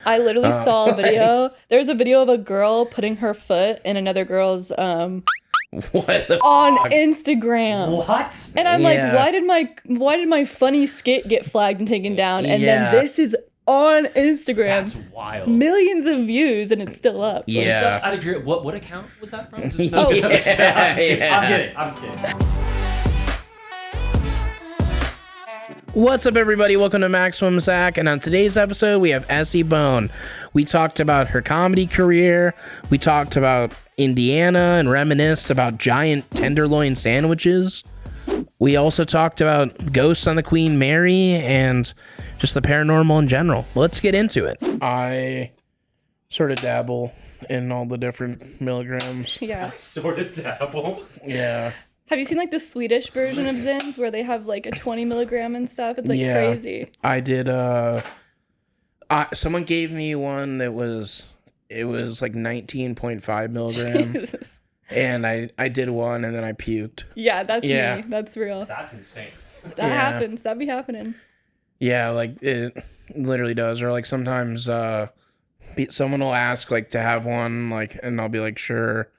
I literally saw a video. There's a video of a girl putting her foot in another girl's on Instagram. What? And I'm like, why did my funny skit get flagged and taken down? And then this is on Instagram. That's wild. Millions of views and it's still up. Yeah. Just out of curiosity, what account was that from? Just I'm kidding. What's up, everybody? Welcome to Maximum Zach, and on today's episode, we have Essie Bone. We talked about her comedy career, we talked about Indiana, and reminisced about giant tenderloin sandwiches. We also talked about ghosts on the Queen Mary, and just the paranormal in general. Let's get into it. I sort of dabble in all the different milligrams. Yeah. Sort of dabble? Yeah. Have you seen like the Swedish version of Zins where they have like a 20 milligram and stuff? It's like crazy. I did someone gave me one that was like 19.5 milligrams. And I did one and then I puked. Yeah, that's me. That's real. That's insane. That happens. That be happening. Yeah, like it literally does. Or like sometimes someone will ask like to have one, like, and I'll be like, sure.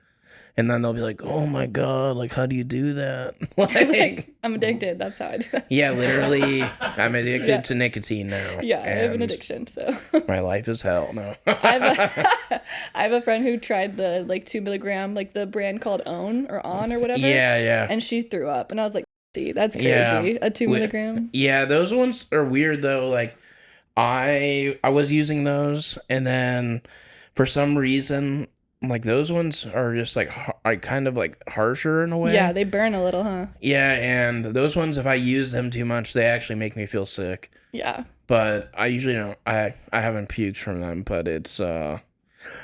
And then they'll be like, oh my God, like, how do you do that? like, I'm addicted. That's how I do that. Yeah, literally, I'm addicted to nicotine now. Yeah, I have an addiction, so. My life is hell, no. I have a friend who tried the, like, 2 milligram, like, the brand called On or whatever. Yeah. And she threw up. And I was like, see, that's crazy. A 2 milligram. Yeah, those ones are weird, though. Like, I was using those, and then for some reason, like, those ones are just, like kind of, like, harsher in a way. Yeah, they burn a little, huh? Yeah, and those ones, if I use them too much, they actually make me feel sick. Yeah. But I usually don't. I haven't puked from them, but it's...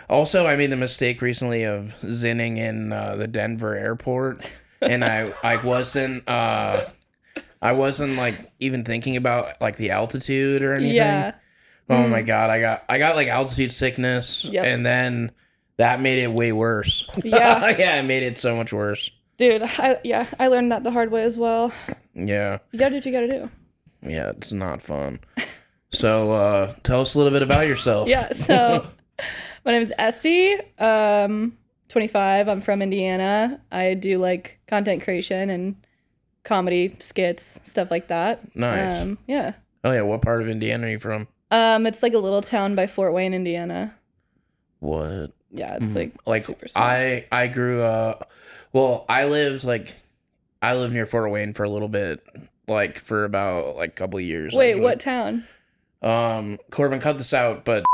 Also, I made the mistake recently of zinning in the Denver airport, and I wasn't, like, even thinking about, like, the altitude or anything. Yeah. Oh, my God. I got, like, altitude sickness, and then... That made it way worse. Yeah. Yeah, it made it so much worse. Dude, I learned that the hard way as well. Yeah. You gotta do what you gotta do. Yeah, it's not fun. So, tell us a little bit about yourself. Yeah, so my name is Essie, 25. I'm from Indiana. I do, like, content creation and comedy skits, stuff like that. Nice. Yeah. Oh, yeah, what part of Indiana are you from? It's, like, a little town by Fort Wayne, Indiana. What? Yeah, it's like super small. I grew up. Well, I lived near Fort Wayne for a little bit, like for about like a couple of years. Wait, actually. What town? Corbin, cut this out, but.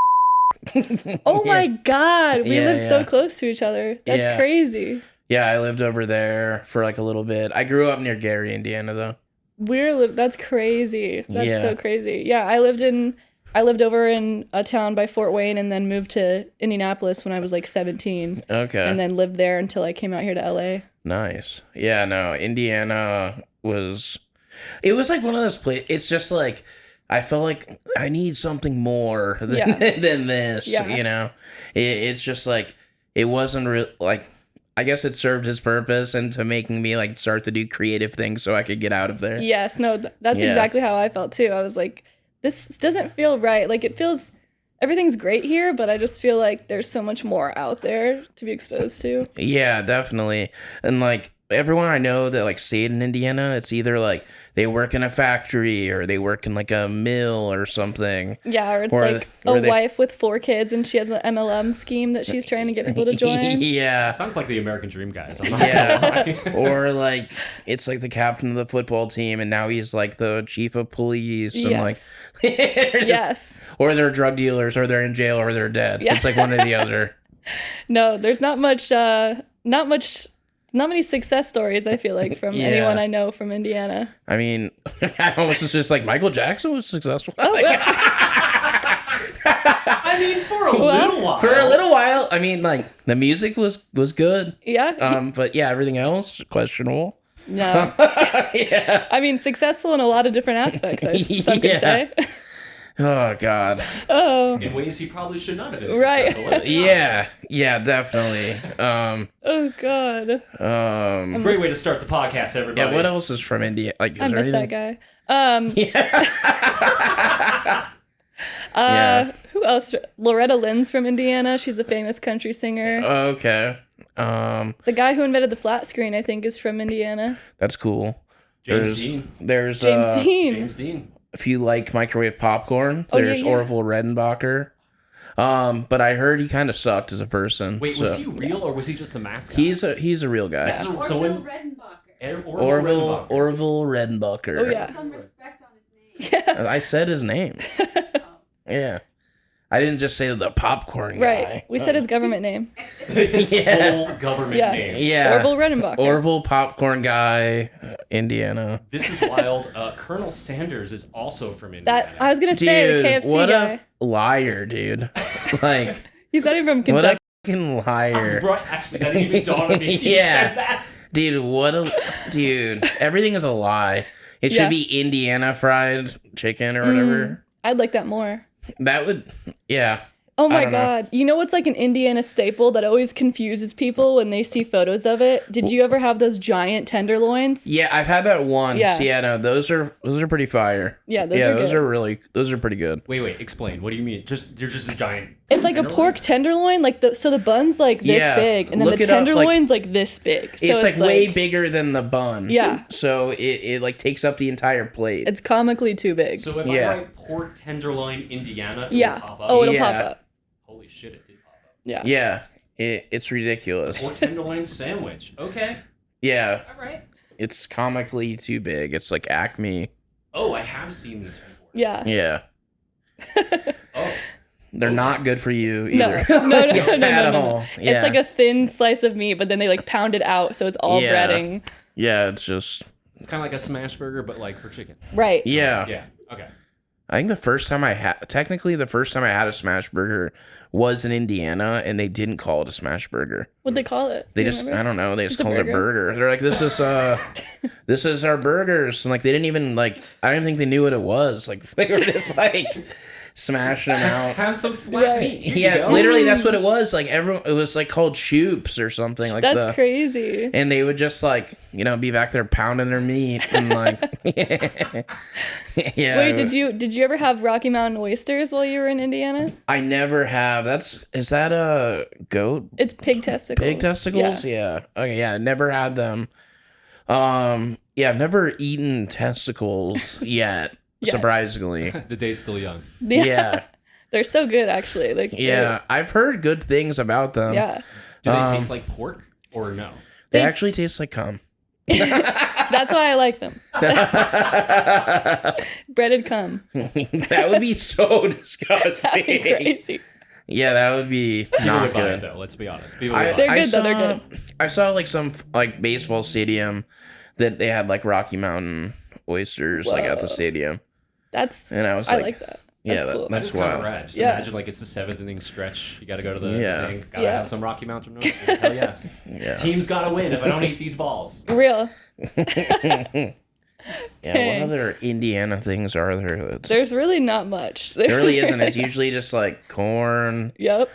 Oh my God, we live so close to each other. That's crazy. Yeah, I lived over there for like a little bit. I grew up near Gary, Indiana, though. That's crazy. That's so crazy. Yeah, I lived over in a town by Fort Wayne and then moved to Indianapolis when I was like 17. Okay. And then lived there until I came out here to LA. Nice. Yeah, no, Indiana was like one of those places. It's just like, I felt like I need something more than this, you know? It's just like, it wasn't real, like, I guess it served its purpose into making me like start to do creative things so I could get out of there. Yes, no, that's exactly how I felt too. I was like, this doesn't feel right. Like, it feels, everything's great here, but I just feel like there's so much more out there to be exposed to. Yeah, definitely. And, like, everyone I know that, like, stayed in Indiana, it's either, like, they work in a factory or they work in, like, a mill or something. Yeah, or it's like a wife with 4 kids and she has an MLM scheme that she's trying to get people to join. Yeah. Sounds like the American dream, guys. I'm not gonna lie. Or, like, it's like the captain of the football team and now he's, like, the chief of police. And, like, yes. Or they're drug dealers or they're in jail or they're dead. Yeah. It's, like, one or the other. No, there's not many success stories, I feel like, from anyone I know from Indiana. I mean, I almost was just like, Michael Jackson was successful. Oh, I mean, for a little while. For a little while. I mean, like, the music was good. Yeah. But yeah, everything else, questionable. No. Yeah. I mean, successful in a lot of different aspects, some could say. Oh, God. Oh. In ways he probably should not have been successful. Right. Yeah, definitely. Oh, God. Great way to start the podcast, everybody. Yeah, what else is from India? Like, I miss that guy. Yeah. Who Who else? Loretta Lynn's from Indiana. She's a famous country singer. Okay. The guy who invented the flat screen, I think, is from Indiana. That's cool. James Dean. There's James Dean. If you like microwave popcorn, there's Orville Redenbacher. But I heard he kind of sucked as a person. Wait, was he real or was he just a mascot? He's a real guy. Orville Redenbacher. Orville Redenbacher. Oh yeah. Some respect on his name. Yeah. I said his name. Yeah. I didn't just say the popcorn guy. Right. We said his government name. His full government name. Yeah. Orville Redenbacher. Orville popcorn guy, Indiana. This is wild. Colonel Sanders is also from Indiana. I was gonna say the KFC what guy. a liar, dude. Like He's not even from Kentucky. what a fucking liar. Right, actually, that didn't even dawn on me. You said that. Dude, everything is a lie. It should be Indiana fried chicken or whatever. I'd like that more. That would, yeah. Oh my God. You know what's like an Indiana staple that always confuses people when they see photos of it? Did you ever have those giant tenderloins? Yeah, I've had that once. Yeah, no, those are pretty fire. Yeah, those are pretty good. Wait, explain. What do you mean? They're just a giant. It's like a pork tenderloin, so the bun's like this big, and then the tenderloin's like this big. So it's like way bigger than the bun. Yeah. So it like takes up the entire plate. It's comically too big. So if I write pork tenderloin Indiana, it'll pop up. Oh, it'll pop up. Holy shit, it did pop up. Yeah. Yeah. It's ridiculous. Pork tenderloin sandwich. Okay. Yeah. All right. It's comically too big. It's like Acme. Oh, I have seen these before. Yeah. Yeah. Oh. They're not good for you either. No. At all. Yeah. It's like a thin slice of meat, but then they like pound it out, so it's all breading. Yeah, it's kind of like a smash burger, but like for chicken. Right. Yeah. Yeah. Okay. I think the first time I had a smash burger was in Indiana, and they didn't call it a smash burger. What'd they call it? I don't know. They just called it a burger. They're like, this is our burgers. And like, they didn't even I don't even think they knew what it was. Like, they were just like smashing them out. Have some flat meat. Yeah, literally, that's what it was. Like, it was like called Shoops or something. Like that's crazy. And they would just be back there pounding their meat and like, yeah. Wait, did you ever have Rocky Mountain oysters while you were in Indiana? I never have. Is that a goat? It's pig testicles. Pig testicles? Yeah. Okay, yeah, never had them. Yeah, I've never eaten testicles yet. Surprisingly. The day's still young. Yeah. They're so good, actually. I've heard good things about them. Yeah. Do they taste like pork or no? They actually taste like cum. That's why I like them. Breaded cum. That would be so disgusting. That'd be crazy. Yeah, that would be not good. Though, let's be honest. They're good. They're good. I saw some baseball stadium that they had Rocky Mountain oysters at the stadium. And I was like, I like that. That's cool. That's wild. Kind of rad. Just imagine it's the 7th inning stretch. You got to go to the thing. Got to have some Rocky Mountain oysters. Hell yes. Yeah. Team's got to win if I don't eat these balls. Real. Yeah, what other Indiana things are there? There's really not much. There really isn't. It's usually just corn. Yep.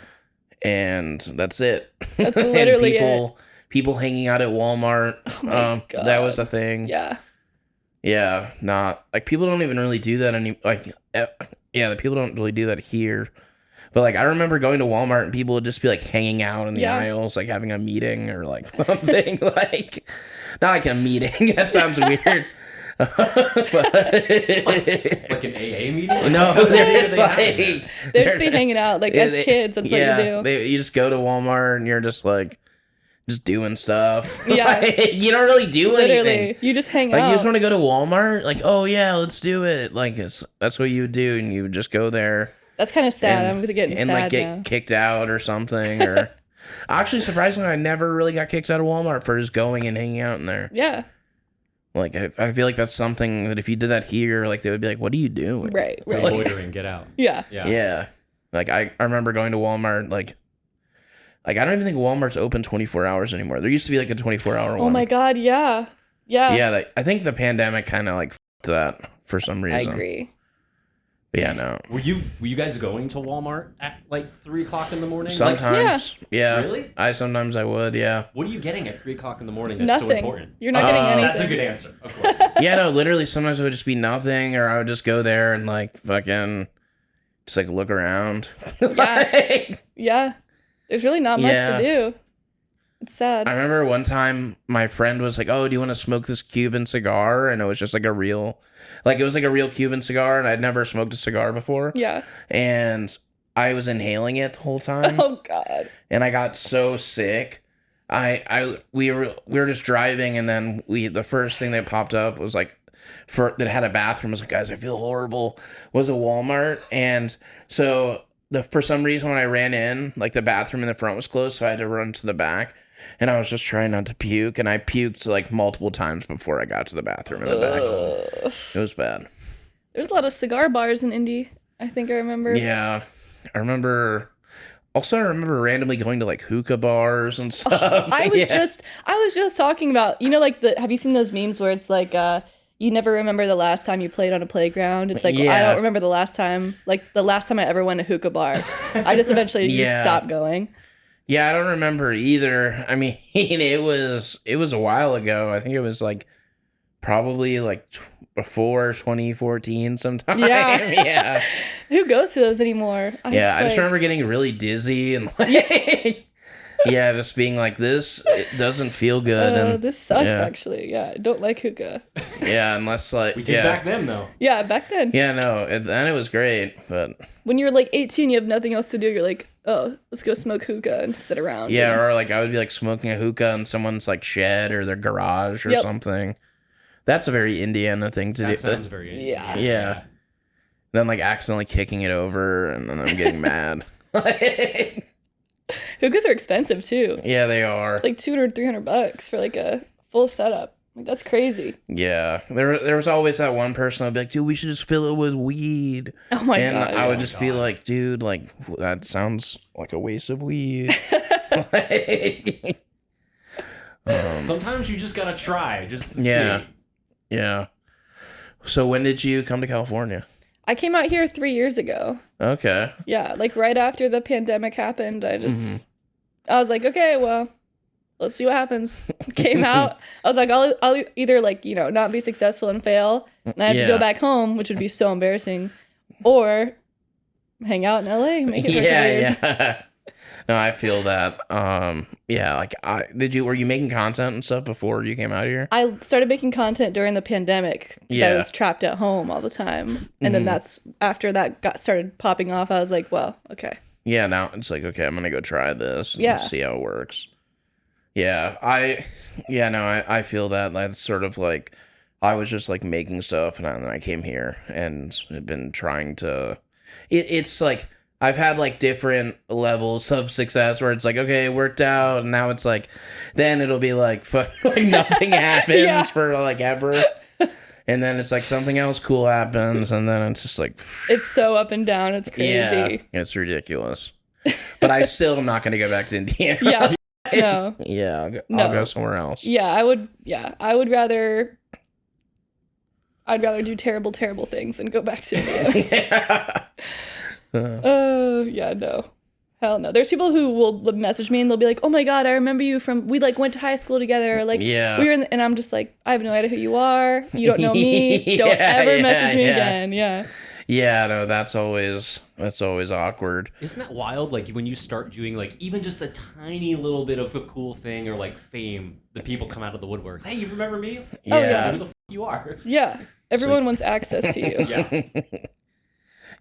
And that's it. That's literally people hanging out at Walmart. Oh my God. That was a thing. Yeah. Yeah, not people don't even really do that anymore. The people don't really do that here. But I remember going to Walmart and people would just be hanging out in the aisles, having a meeting or something not like a meeting. That sounds weird. But, like an AA meeting? No, they're just they're just be hanging out as kids. That's what you do. You just go to Walmart and you're just just doing stuff. Yeah. You don't really do anything. You just hang out. You just want to go to Walmart? Oh, yeah, let's do it. That's what you would do, and you would just go there. That's kind of sad. I'm getting sad and get kicked out or something. Or actually, surprisingly, I never really got kicked out of Walmart for just going and hanging out in there. Yeah. I feel like that's something that if you did that here, they would be what are you doing? Right. Loitering, get out. Yeah. Yeah. I remember going to Walmart, I don't even think Walmart's open 24 hours anymore. There used to be a 24-hour one. Oh my God, yeah. Yeah. Yeah, I think the pandemic kind of f***ed that for some reason. I agree. But yeah, no. Were you guys going to Walmart at 3 o'clock in the morning? Sometimes. Yeah. Really? Sometimes I would, yeah. What are you getting at 3 o'clock in the morning that's nothing. So important? You're not getting anything. That's a good answer, of course. Yeah, no, literally sometimes it would just be nothing, or I would just go there and fucking just like look around. Yeah. Yeah. There's really not much to do. It's sad. I remember one time my friend was like, "Oh, do you want to smoke this Cuban cigar?" And it was just like a real Cuban cigar, and I'd never smoked a cigar before. Yeah. And I was inhaling it the whole time. Oh God. And I got so sick. We were just driving, and then the first thing that popped up was like that had a bathroom. I was like, guys, I feel horrible. Was a Walmart, and so for some reason when I ran in, like the bathroom in the front was closed, so I had to run to the back. And I was just trying not to puke, and I puked like multiple times before I got to the bathroom in the back. It was bad. There's a lot of cigar bars in Indy, I think I remember. Yeah. I remember randomly going to like hookah bars and stuff. I was just talking about, like have you seen those memes where it's like you never remember the last time you played on a playground? It's like, I don't remember the last time I ever went to a hookah bar. I just eventually just stopped going. Yeah, I don't remember either. I mean, it was a while ago. I think it was like probably like before 2014 sometime. Yeah. Who goes to those anymore? I just remember getting really dizzy and like just being like, it doesn't feel good. And this sucks actually. Yeah, I don't like hookah. Yeah, unless like we did back then though. Yeah, back then. Yeah, no, then it was great, but when you're like 18, you have nothing else to do. You're like, oh, let's go smoke hookah and sit around. Yeah, or like I would be like smoking a hookah in someone's like shed or their garage or something. That's a very Indiana thing to do. That sounds very Indiana. Yeah. Then like accidentally kicking it over, and then I'm getting mad. Hookahs are expensive too. Yeah, they are. It's like $200-$300 for like a full setup. Like that's crazy. Yeah, there was always that one person that'd be like, dude, we should just fill it with weed. Oh my God. And I would just be like, dude, like that sounds like a waste of weed. Sometimes you just gotta try, just to see. Yeah. So when did you come to California? I came out here 3 years ago. Okay. Yeah, like right after the pandemic happened, I was like, okay, well, let's see what happens. Came out. I was like, I'll either like, not be successful and fail, and I have to go back home, which would be so embarrassing, or hang out in LA, make it for 3 years. Yeah. No, I feel that. Were you making content and stuff before you came out here? I started making content during the pandemic because I was trapped at home all the time. And then that's after that started popping off, I was like, well, okay. Yeah, now it's like, okay, I'm going to go try this and see how it works. Yeah, I feel that. That's sort of like, I was just like making stuff, and then I came here and have been trying to, it's like, I've had like different levels of success where it's like, okay, it worked out, and now it's like, then it'll be like, nothing happens for like ever, and then it's like something else cool happens, and then it's just like, it's so up and down, it's crazy. Yeah, it's ridiculous. But I still am not going to go back to Indiana. Yeah, no. Yeah, I'll go somewhere else. Yeah, I would rather. I'd rather do terrible things than go back to India. No. Hell no. There's people who will message me and they'll be like, oh my God, I remember you we like went to high school together. Like, we were and I'm just like, I have no idea who you are. You don't know me. Don't ever message me again. Yeah. Yeah, no, that's always awkward. Isn't that wild? Like when you start doing like even just a tiny little bit of a cool thing or like fame, the people come out of the woodworks. Hey, you remember me? Yeah. Oh, yeah. Who the f you are? Yeah. Everyone wants access to you. Yeah.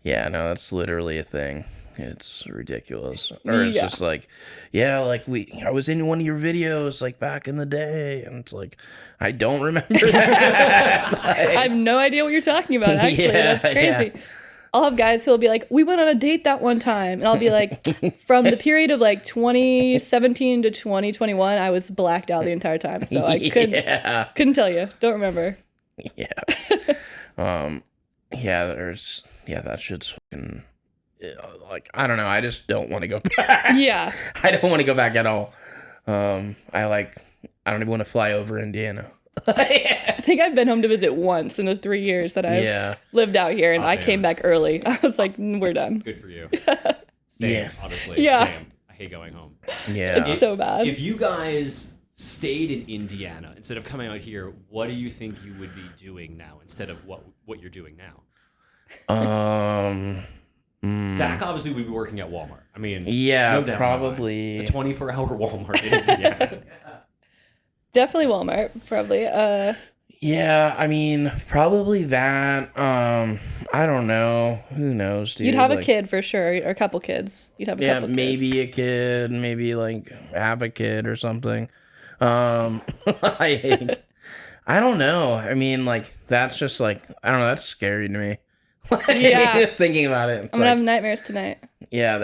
Yeah, no, that's literally a thing. It's ridiculous. Or it's just like, I was in one of your videos like back in the day, and it's like, I don't remember that. I have no idea what you're talking about, actually. That's crazy. Yeah. I'll have guys who'll be like, we went on a date that one time. And I'll be like, from the period of like 2017 to 2021, I was blacked out the entire time. So I couldn't tell you. Don't remember. Yeah. That shit's fucking, I don't know. I just don't want to go back. Yeah. I don't want to go back at all. I don't even want to fly over Indiana. I think I've been home to visit once in the 3 years that I've lived out here, and I came back early. I was like, we're done. Good for you. Same, honestly. Yeah. Same. I hate going home. Yeah. It's so bad. If you guys stayed in Indiana instead of coming out here, what do you think you would be doing now instead of what you're doing now? Zach obviously would be working at Walmart. I mean, yeah, no doubt probably the 24-hour Walmart is. Yeah, Definitely Walmart. Probably. Yeah, I mean, probably that. I don't know. Who knows, dude? You'd have a kid for sure, or a couple kids. You'd have a couple kids. Maybe a kid, maybe like have a kid or something. Like, I don't know. I mean, like, that's just like, I don't know. That's scary to me. Yeah. Just thinking about it. I'm gonna have nightmares tonight. Yeah,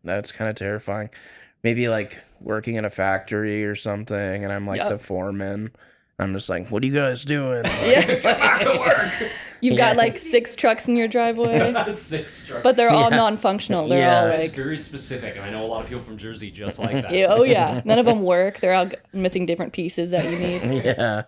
that's kind of terrifying. Maybe like working in a factory or something, and I'm like the foreman. I'm just like, what are you guys doing? Yeah. come back to work. You've got like 6 trucks in your driveway. 6 trucks. But they're all non-functional. They're all That's like very specific, and I know a lot of people from Jersey just like that. Yeah, oh yeah, none of them work. They're all missing different pieces that you need. Yeah.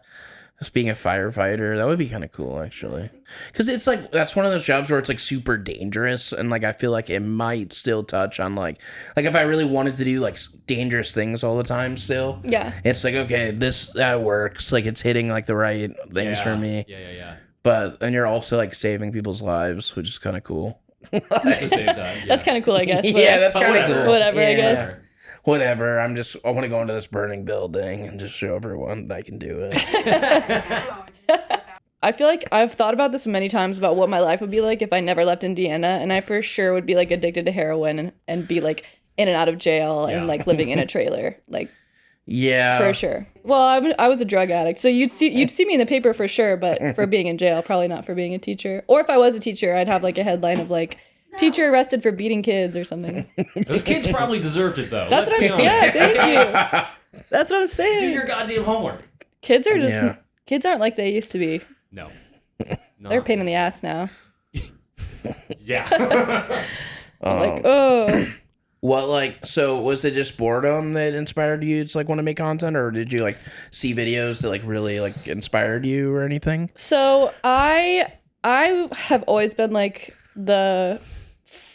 Just being a firefighter, that would be kind of cool, actually. Because it's like, that's one of those jobs where it's like super dangerous. And like, I feel like it might still touch on like if I really wanted to do like dangerous things all the time still. Yeah. It's like, okay, that works. Like, it's hitting like the right things for me. Yeah. But then you're also like saving people's lives, which is kind of cool. At the same time. Yeah. That's kind of cool, I guess. Yeah, that's kind of cool. Whatever, yeah. I guess. Whatever. I want to go into this burning building and just show everyone that I can do it. I feel like I've thought about this many times about what my life would be like if I never left Indiana, and I for sure would be like addicted to heroin and be like in and out of jail and like living in a trailer, like yeah, for sure. Well, I was a drug addict, so you'd see me in the paper for sure, but for being in jail, probably not for being a teacher. Or if I was a teacher, I'd have like a headline of like, teacher arrested for beating kids or something. Those kids probably deserved it, though. That's what I'm saying. Yeah, thank you. That's what I'm saying. Do your goddamn homework. Kids are just kids aren't like they used to be. No. They're a pain in the ass now. Yeah. Like, oh. What, like, so was it just boredom that inspired you to like want to make content, or did you like see videos that like really like inspired you or anything? So I have always been like the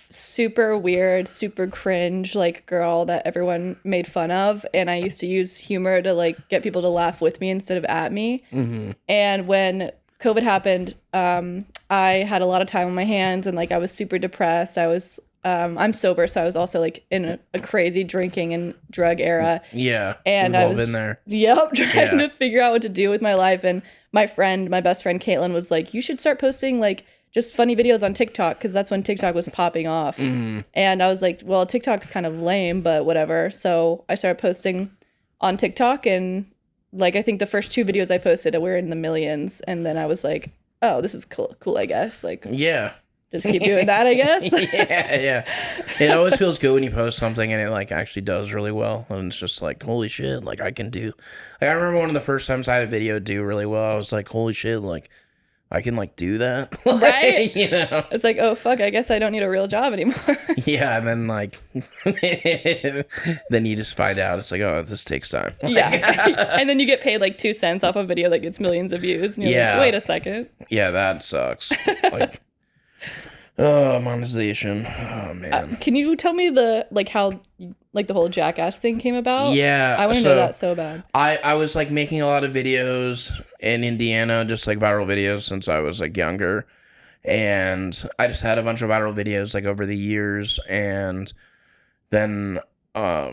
super weird, super cringe like girl that everyone made fun of, and I used to use humor to like get people to laugh with me instead of at me. Mm-hmm. And when COVID happened, I had a lot of time on my hands, and like I was super depressed. I was I'm sober, so I was also like in a crazy drinking and drug era. Yeah, and we've I all was been there. Yep, trying to figure out what to do with my life. And my best friend Caitlin was like, "You should start posting like just funny videos on TikTok," because that's when TikTok was popping off. Mm-hmm. And I was like, "Well, TikTok's kind of lame, but whatever." So I started posting on TikTok, and like I think the first 2 videos I posted were in the millions, and then I was like, "Oh, this is cool, I guess." Like, yeah. Just keep doing that, I guess. yeah. It always feels good when you post something and it like actually does really well, and it's just like, holy shit, like I can do. Like I remember one of the first times I had a video do really well, I was like, holy shit, like I can like do that, right? You know, it's like, oh fuck, I guess I don't need a real job anymore. Yeah, and then like, then you just find out it's like, oh, this takes time. Yeah, and then you get paid like 2 cents off a video that gets millions of views, and you're like, wait a second. Yeah, that sucks. Like. Oh, monetization. Oh man. Can you tell me how the whole Jackass thing came about? Yeah. I want to know that so bad. I was like making a lot of videos in Indiana, just like viral videos since I was like younger. And I just had a bunch of viral videos like over the years, and then I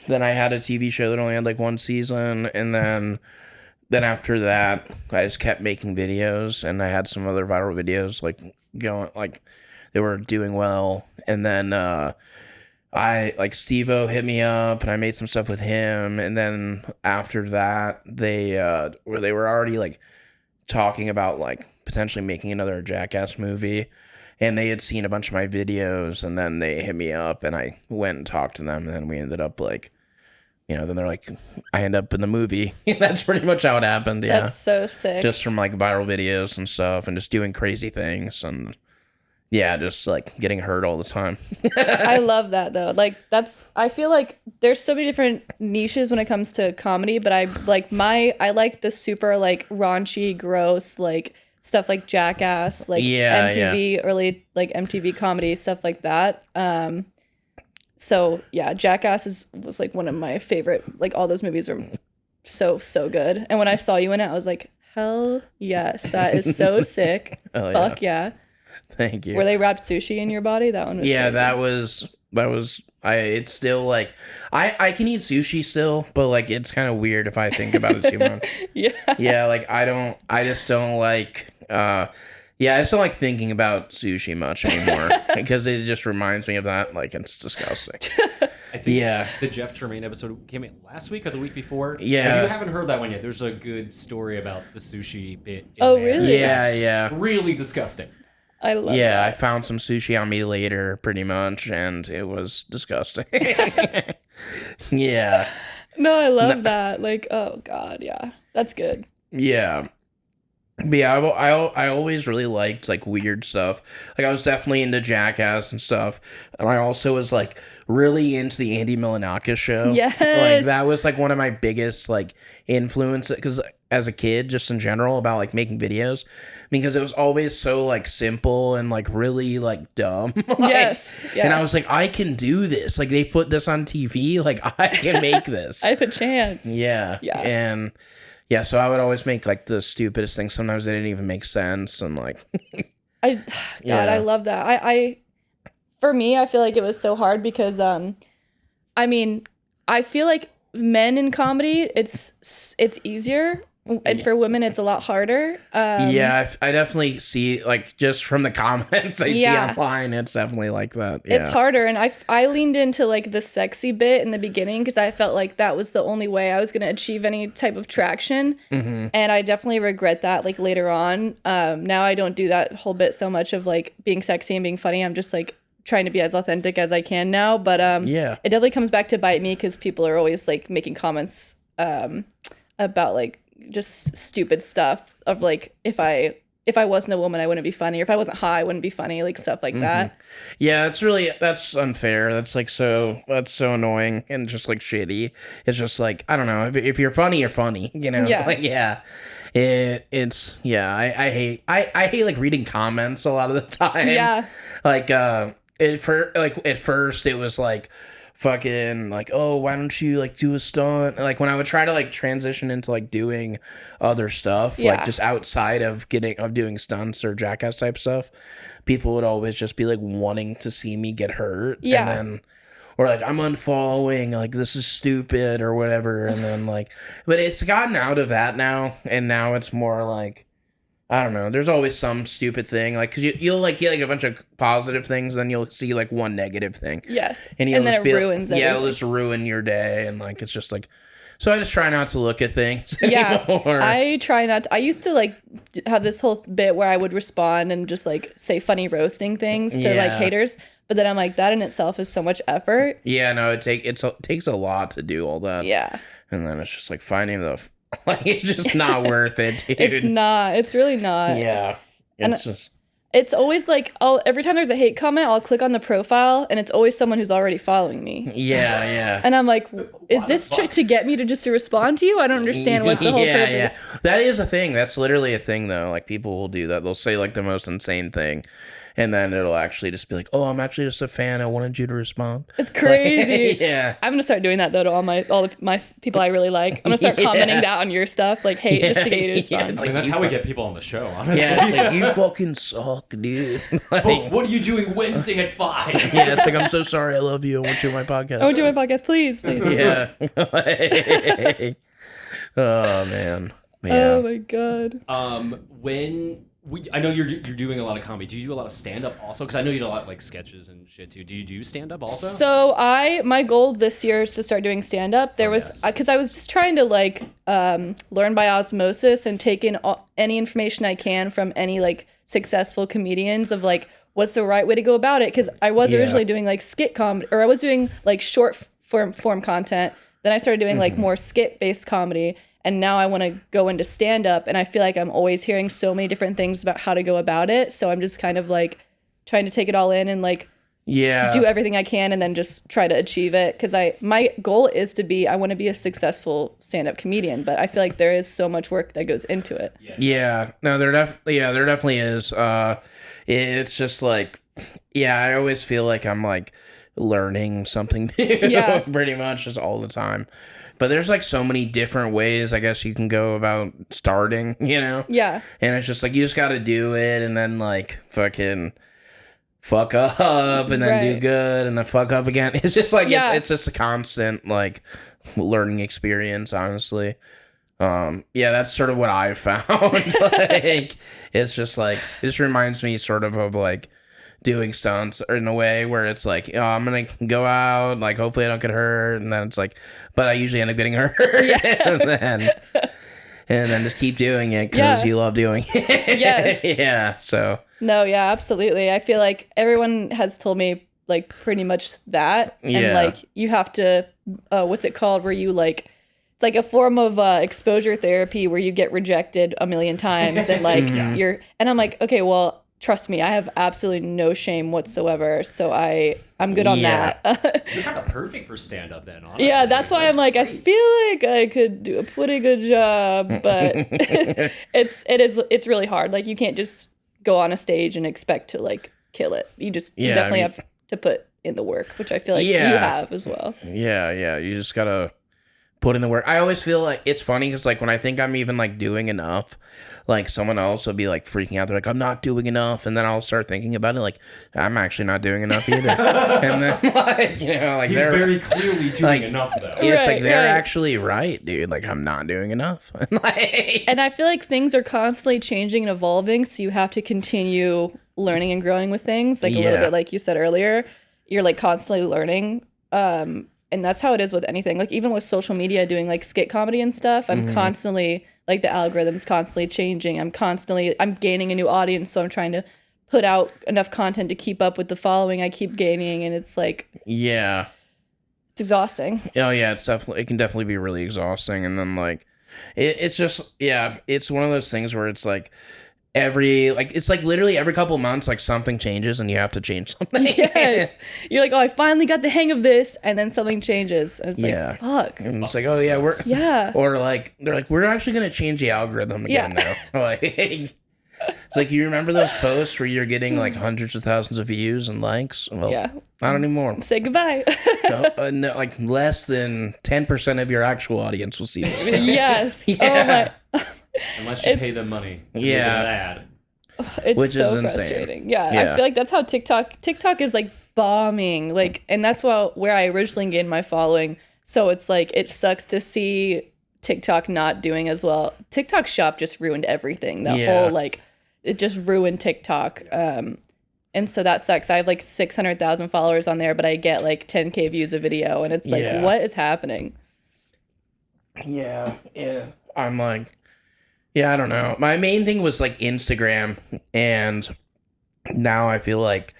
had a TV show that only had like 1 season, and then after that I just kept making videos, and I had some other viral videos like going like they were doing well, and then I like Steve-O hit me up and I made some stuff with him, and then after that they were already like talking about like potentially making another Jackass movie, and they had seen a bunch of my videos, and then they hit me up and I went and talked to them, and then we ended up like, you know, then they're like, I end up in the movie. That's pretty much how it happened. Yeah. That's so sick. Just from like viral videos and stuff, and just doing crazy things, and yeah, just like getting hurt all the time. I love that though. Like I feel like there's so many different niches when it comes to comedy, but I like the super like raunchy, gross, like stuff like Jackass, like MTV, early like MTV comedy, stuff like that. So yeah, Jackass was like one of my favorite, like all those movies were so good. And when I saw you in it, I was like, hell yes, that is so sick. Oh, Fuck yeah. Thank you. Where they wrapped sushi in your body? That one was crazy. that was it's still like I can eat sushi still, but like it's kind of weird if I think about it too much. Yeah, like I just don't like I just don't like thinking about sushi much anymore because it just reminds me of that. Like, it's disgusting. I think the Jeff Tremaine episode came in last week or the week before. Yeah. If you haven't heard that one yet, there's a good story about the sushi bit in Oh, there. really? Yeah. Really disgusting. I love that. I found some sushi on me later, pretty much, and it was disgusting. Yeah. No, I love that. Like, oh, God, yeah. That's good. Yeah. But yeah, I always really liked like weird stuff. Like I was definitely into Jackass and stuff, and I also was like really into the Andy Milonakis show. Yes, like that was like one of my biggest like influences because as a kid, just in general about like making videos, because it was always so like simple and like really like dumb. Like, yes. And I was like, I can do this. Like they put this on TV. Like I can make this. I have a chance. Yeah. And. Yeah, so I would always make like the stupidest things. Sometimes they didn't even make sense, and like, I love that. I for me, I feel like it was so hard because, I mean, I feel like men in comedy, it's easier, and for women, it's a lot harder. I definitely see like just from the comments I see online, it's definitely like that. Yeah. It's harder, and I leaned into like the sexy bit in the beginning because I felt like that was the only way I was going to achieve any type of traction, and I definitely regret that like later on. Now I don't do that whole bit so much of like being sexy and being funny. I'm just like trying to be as authentic as I can now, but it definitely comes back to bite me because people are always like making comments about like just stupid stuff of like if I wasn't a woman I wouldn't be funny, or if I wasn't high I wouldn't be funny, like stuff like that. Yeah, that's unfair. That's so annoying and just like shitty. It's just like, I don't know, if you're funny, you're funny, you know. Like I hate like reading comments a lot of the time. Like at first it was like fucking like, oh, why don't you like do a stunt? Like when I would try to like transition into like doing other stuff, like just outside of doing stunts or Jackass type stuff, people would always just be like wanting to see me get hurt. And then, or like, I'm unfollowing, like this is stupid or whatever. And then like, but it's gotten out of that now, and now it's more like, I don't know. There's always some stupid thing, like, because you'll like get like a bunch of positive things, then you'll see like one negative thing. Yes, and then it ruins everything. Yeah, it'll just ruin your day, and like it's just like. So I just try not to look at things anymore. I try not to. I used to like have this whole bit where I would respond and just like say funny roasting things to like haters, but then I'm like, that in itself is so much effort. Yeah, no, it takes a lot to do all that. Yeah, and then it's just like finding the. Like, it's just not worth it, dude. It's not. It's really not. Yeah. It's always like, every time there's a hate comment, I'll click on the profile, and it's always someone who's already following me. Yeah. And I'm like, is this to get me to respond to you? I don't understand what the whole purpose. Yeah. That is a thing. That's literally a thing, though. Like, people will do that. They'll say, like, the most insane thing. And then it'll actually just be like, oh, I'm actually just a fan. I wanted you to respond. It's crazy. Yeah. I'm going to start doing that, though, to all my people I really like. I'm going to start commenting that on your stuff, like, hate, just to get you to respond. It's like, that's how we get people on the show, honestly. Yeah, it's like, you fucking suck, dude. Like, what are you doing Wednesday at 5? Yeah, it's like, I'm so sorry. I love you. I want you on my podcast. I want you on my podcast. Please. Yeah. Oh, man. Yeah. Oh, my God. I know you're doing a lot of comedy. Do you do a lot of stand-up also? Because I know you do a lot of like sketches and shit too. Do you do stand-up also? So my goal this year is to start doing stand-up. Because I was just trying to like learn by osmosis and take in any information I can from any like successful comedians of like what's the right way to go about it. Because I was originally doing like skit comedy, or I was doing like short form content. Then I started doing like more skit-based comedy. And now I want to go into stand-up, and I feel like I'm always hearing so many different things about how to go about it. So I'm just kind of like trying to take it all in and like do everything I can, and then just try to achieve it. Because my goal is I want to be a successful stand-up comedian, but I feel like there is so much work that goes into it. Yeah, no, there definitely is. It's just like, I always feel like I'm like learning something new. Yeah. Pretty much just all the time. But there's like so many different ways, I guess, you can go about starting, you know? Yeah. And it's just like you just got to do it and then like fucking fuck up and then do good and then fuck up again. It's just like it's just a constant like learning experience, honestly. Yeah, that's sort of what I found. Like it's just like this reminds me sort of like doing stunts in a way where it's like, oh, I'm gonna go out, like hopefully I don't get hurt, and then it's like, but I usually end up getting hurt. and then just keep doing it because you love doing it. Yes. Yeah. So no, yeah, absolutely. I feel like everyone has told me like pretty much that, and like you have to what's it called, where you like, it's like a form of exposure therapy where you get rejected a million times and like and I'm like, okay, well, trust me, I have absolutely no shame whatsoever, so I'm good on that. You're kind of perfect for stand-up then, honestly. Yeah, that's why I'm like, great. I feel like I could do a pretty good job, but it's really hard. Like you can't just go on a stage and expect to like kill it. You definitely have to put in the work, which I feel like you have as well. Yeah, you just gotta put in the work. I always feel like it's funny because like when I think I'm even like doing enough, like someone else will be like freaking out. They're like, I'm not doing enough, and then I'll start thinking about it like I'm actually not doing enough either. And then like like he's very clearly doing like, enough though. It's like they're actually right, dude. Like I'm not doing enough. And I feel like things are constantly changing and evolving, so you have to continue learning and growing with things. Like a little bit like you said earlier, you're like constantly learning. And that's how it is with anything. Like even with social media, doing like skit comedy and stuff, I'm constantly like the algorithm's constantly changing. I'm gaining a new audience, so I'm trying to put out enough content to keep up with the following I keep gaining, and it's like it's exhausting. Oh yeah, it can definitely be really exhausting, and then like it's just it's one of those things where it's like it's like literally every couple months like something changes and you have to change something. Yes. You're like, oh, I finally got the hang of this, and then something changes. And it's like, fuck. And it's like, oh yeah, or like they're like, we're actually gonna change the algorithm again now. Like it's like, you remember those posts where you're getting like hundreds of thousands of views and likes? Well, not anymore. Say goodbye. No, like less than 10% of your actual audience will see this. Yes. Yeah. Oh my. Unless you pay them money. Ad. Which so is frustrating. Insane. Yeah, I feel like that's how TikTok is like bombing. Like, and that's where I originally gained my following. So it's like, it sucks to see TikTok not doing as well. TikTok Shop just ruined everything. That whole like, it just ruined TikTok. And so that sucks. I have like 600,000 followers on there, but I get like 10K views a video, and it's like, what is happening? Yeah. I'm like, I don't know. My main thing was like Instagram, and now I feel like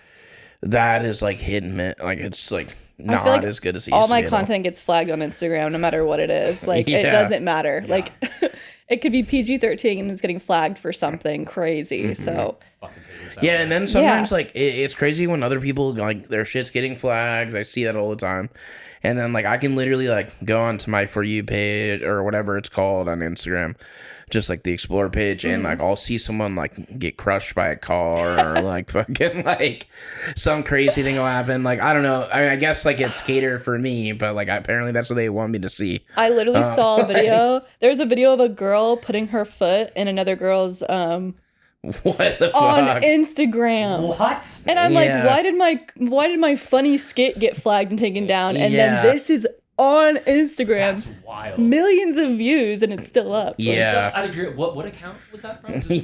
that is like hit and miss. Like it's like not like as good as it used all to my be content gets flagged on Instagram, no matter what it is. Like it doesn't matter. Yeah. Like it could be PG-13 and it's getting flagged for something crazy. So and then sometimes like it's crazy when other people like their shit's getting flagged. I see that all the time. And then like I can literally like go onto my For You page or whatever it's called on Instagram, just like the Explore page, and like I'll see someone like get crushed by a car or like fucking like some crazy thing will happen. Like I don't know. I guess like it's catered for me, but like apparently that's what they want me to see. I literally saw a video. There's a video of a girl putting her foot in another girl's what the fuck? On Instagram. What? And I'm like, why did my funny skit get flagged and taken down? And then this is on Instagram. That's wild. Millions of views, and it's still up. Yeah. Out of curiosity, what account was that from? I'm kidding.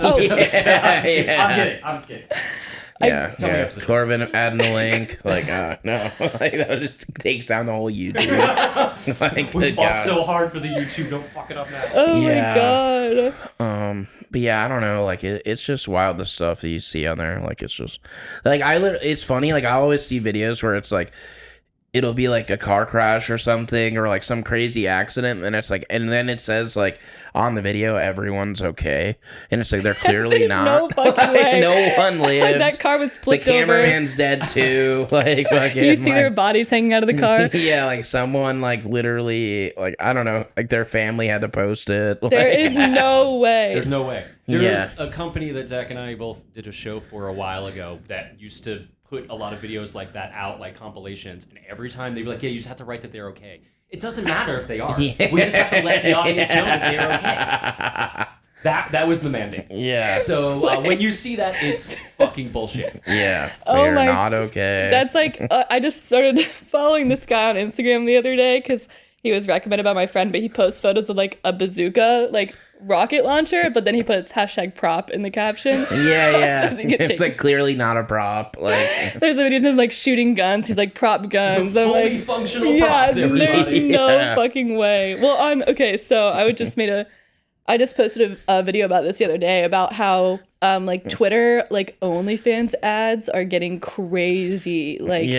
Yeah. Corbin adding the link. Like, no. Like, that just takes down the whole YouTube. Like, we fought so hard for the YouTube. Don't fuck it up now. Oh my god. But yeah, I don't know. Like, it's just wild, the stuff that you see on there. Like, it's just like it's funny. Like, I always see videos where it's like, it'll be like a car crash or something, or like some crazy accident, and it's like, and then it says like on the video everyone's okay, and it's like they're clearly not. No fucking way. No one lived. That car was flipped over. The cameraman's dead too. Like fucking. You see their bodies hanging out of the car. Yeah, like someone like literally like I don't know, like their family had to post it. There is no way. There's no way. There's a company that Zach and I both did a show for a while ago that used to put a lot of videos like that out, like compilations, and every time they'd be like, yeah, you just have to write that they're okay. It doesn't matter if they are. Yeah. We just have to let the audience know that they're okay. That was the mandate. Yeah. So when you see that, it's fucking bullshit. Yeah. They're not okay. That's like, I just started following this guy on Instagram the other day because he was recommended by my friend, but he posts photos of like a bazooka, like rocket launcher, but then he puts #prop in the caption. Yeah. It's like clearly not a prop. Like there's videos of like shooting guns. He's like prop guns. Fully like, functional props, everybody. There's no fucking way. Well, so I just posted a video about this the other day about how like Twitter, like OnlyFans ads are getting crazy. Like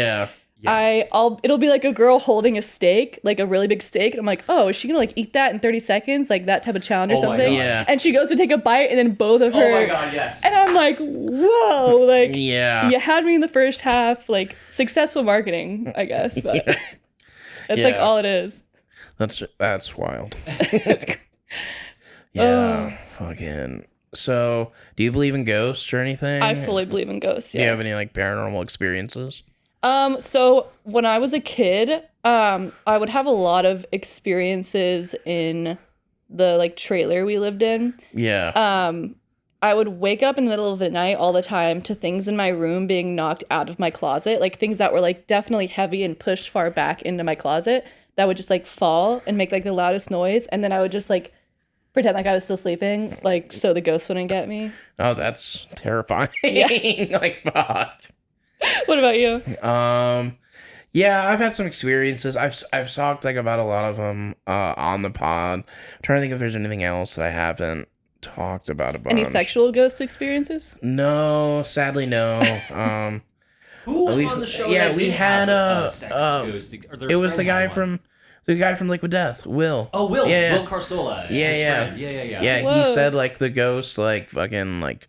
it'll be like a girl holding a steak, like a really big steak, and I'm like, oh, is she gonna like eat that in 30 seconds, like that type of challenge or something? Yeah. And she goes to take a bite, and then both of her. Oh my god, yes. And I'm like, whoa, like you had me in the first half, like successful marketing, I guess, but that's like all it is. That's wild. That's fucking. So, do you believe in ghosts or anything? I fully believe in ghosts. Yeah. Do you have any like paranormal experiences? So when I was a kid, I would have a lot of experiences in the like trailer we lived in. Yeah. I would wake up in the middle of the night all the time to things in my room being knocked out of my closet, like things that were like definitely heavy and pushed far back into my closet that would just like fall and make like the loudest noise, and then I would just like pretend like I was still sleeping, like so the ghost wouldn't get me. Oh, that's terrifying. Yeah. Like fuck. What about you? Yeah, I've had some experiences. I've talked like about a lot of them on the pod. I'm trying to think if there's anything else that I haven't talked about a bunch. Any sexual ghost experiences? No, sadly no. Who was on the show? Yeah, that we did had have sex ghost? It was the guy from Liquid Death, Will. Oh, Will. Yeah. Will Carsola. Yeah. Yeah, Whoa. he said like the ghost like fucking like.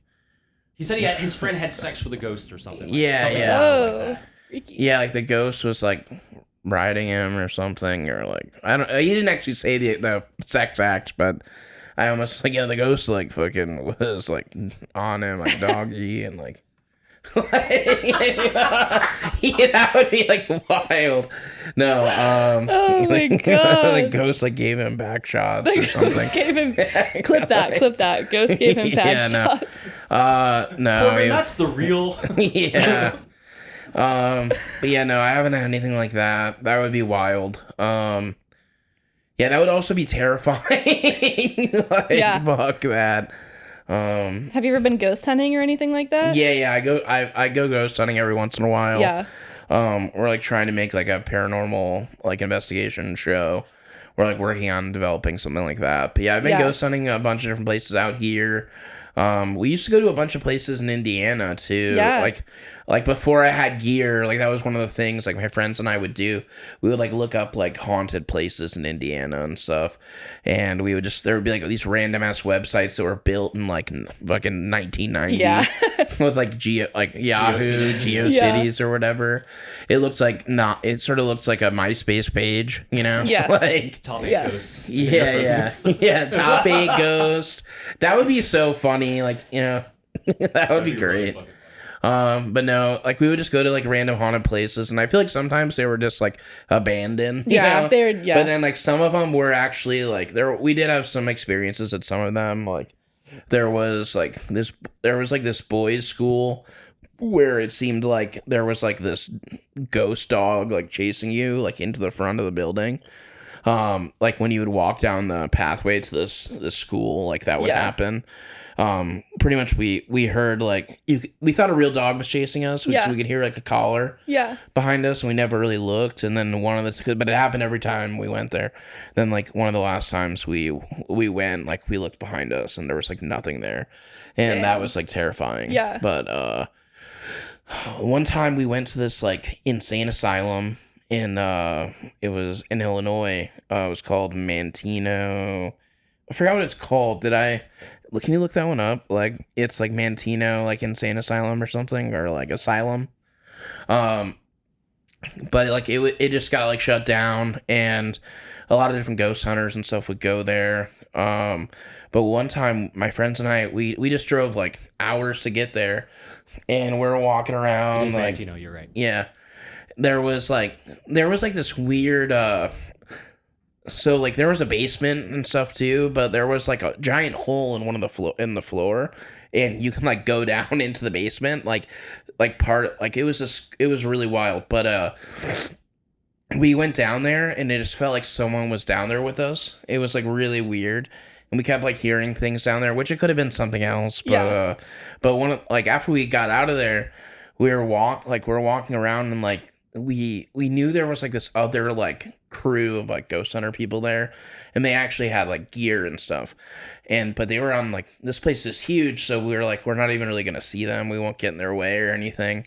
He said his friend had sex with a ghost or something. Oh, freaky. Yeah, like the ghost was like riding him or something, or like I don't. He didn't actually say the sex act, but I almost like the ghost like fucking was like on him like doggy and like. That would be like wild. No, oh my god, the ghost like gave him back shots or something. Gave him clip that. Ghost gave him back shots. No, So, I mean, that's the real. Yeah. But yeah, no, I haven't had anything like that. That would be wild. Yeah, that would also be terrifying. Like, fuck that. Have you ever been ghost hunting or anything like that? Yeah, I go ghost hunting every once in a while. Yeah. We're like trying to make like a paranormal like investigation show. We're like working on developing something like that. But yeah, I've been ghost hunting a bunch of different places out here. We used to go to a bunch of places in Indiana too. Yeah. Like before I had gear, like that was one of the things like my friends and I would do. We would like look up like haunted places in Indiana and stuff. And we would there would be like these random ass websites that were built in like fucking 1990. Yeah. With like Yahoo, GeoCities or whatever. It looks like it sort of looks like a MySpace page, you know? Yes. Like Top 8 ghosts. Yeah, top 8 ghost. That would be so funny, like, you know. That would be great. Really but no, like we would just go to like random haunted places, and I feel like sometimes they were just like abandoned. You know? But then like some of them were actually like we did have some experiences at some of them. Like there was this boys' school where it seemed like there was like this ghost dog like chasing you like into the front of the building. Like when you would walk down the pathway to this school, like that would happen. Pretty much we heard like we thought a real dog was chasing us, which we could hear like a collar behind us, and we never really looked. And then but it happened every time we went there. Then like one of the last times we went, like we looked behind us and there was like nothing there, and that was like terrifying. Yeah. But one time we went to this like insane asylum in it was in Illinois. It was called Mantino. I forgot what it's called. Can you look that one up? Like it's like Mantino, like insane asylum or something, or like asylum. but like it just got like shut down, and a lot of different ghost hunters and stuff would go there. But one time my friends and I, we just drove like hours to get there, and we're walking around like, you're right. Yeah. There was like this weird so like there was a basement and stuff too, but there was like a giant hole in one of the floor, and you can like go down into the basement like it was really wild. But we went down there, and it just felt like someone was down there with us. It was like really weird, and we kept like hearing things down there, which it could have been something else. But but after we got out of there, we're walking around, and like we knew there was like this other like crew of like ghost hunter people there, and they actually had like gear and stuff, but they were on like, this place is huge, so we were like, we're not even really gonna see them, we won't get in their way or anything.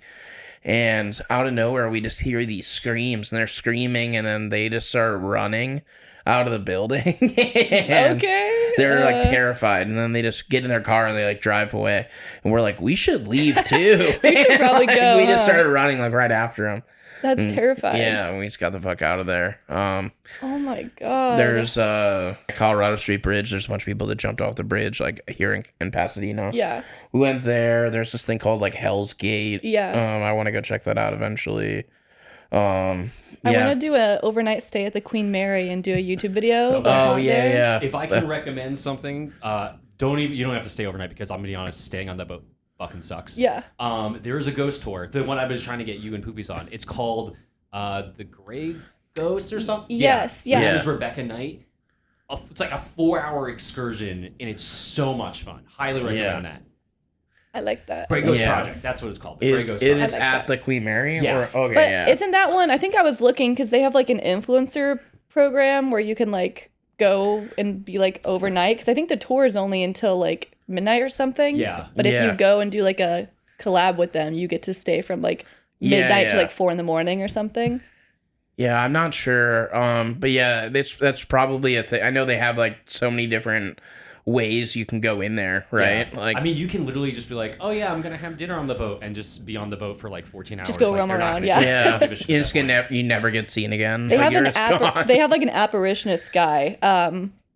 And out of nowhere, we just hear these screams, and they're screaming, and then they just start running out of the building. Okay. They're like terrified, and then they just get in their car and they like drive away, and we're like, we should leave too. We should probably go. We just started running like right after them. That's terrifying. Yeah, we just got the fuck out of there. Oh my god. There's Colorado Street Bridge. There's a bunch of people that jumped off the bridge, like here in Pasadena. Yeah. We went there. There's this thing called like Hell's Gate. Yeah. I want to go check that out eventually. I want to do a overnight stay at the Queen Mary and do a YouTube video. Yeah. If I can recommend something, you don't have to stay overnight, because I'm gonna be honest, staying on that boat fucking sucks. Yeah. There is a ghost tour, the one I was trying to get you and Poopies on. It's called the Gray Ghost or something. Yes. Yeah. It was Rebecca Knight. It's like a 4-hour excursion, and it's so much fun. Highly recommend that. I like that. Gray Ghost Project. That's what it's called. The Gray Ghost Project. It's at the Queen Mary? Yeah. But isn't that one? I think I was looking, because they have like an influencer program where you can like go and be like overnight, because I think the tour is only until like midnight or something. Yeah. But if you go and do like a collab with them, you get to stay from like midnight to like 4 a.m. or something. Yeah, I'm not sure. But yeah, that's probably a thing. I know they have like so many different ways you can go in there, right? Yeah. Like, I mean, you can literally just be like, oh yeah, I'm gonna have dinner on the boat, and just be on the boat for like 14 hours. Just go roam around. Yeah. You never get seen again. They have they have like an apparitionist guy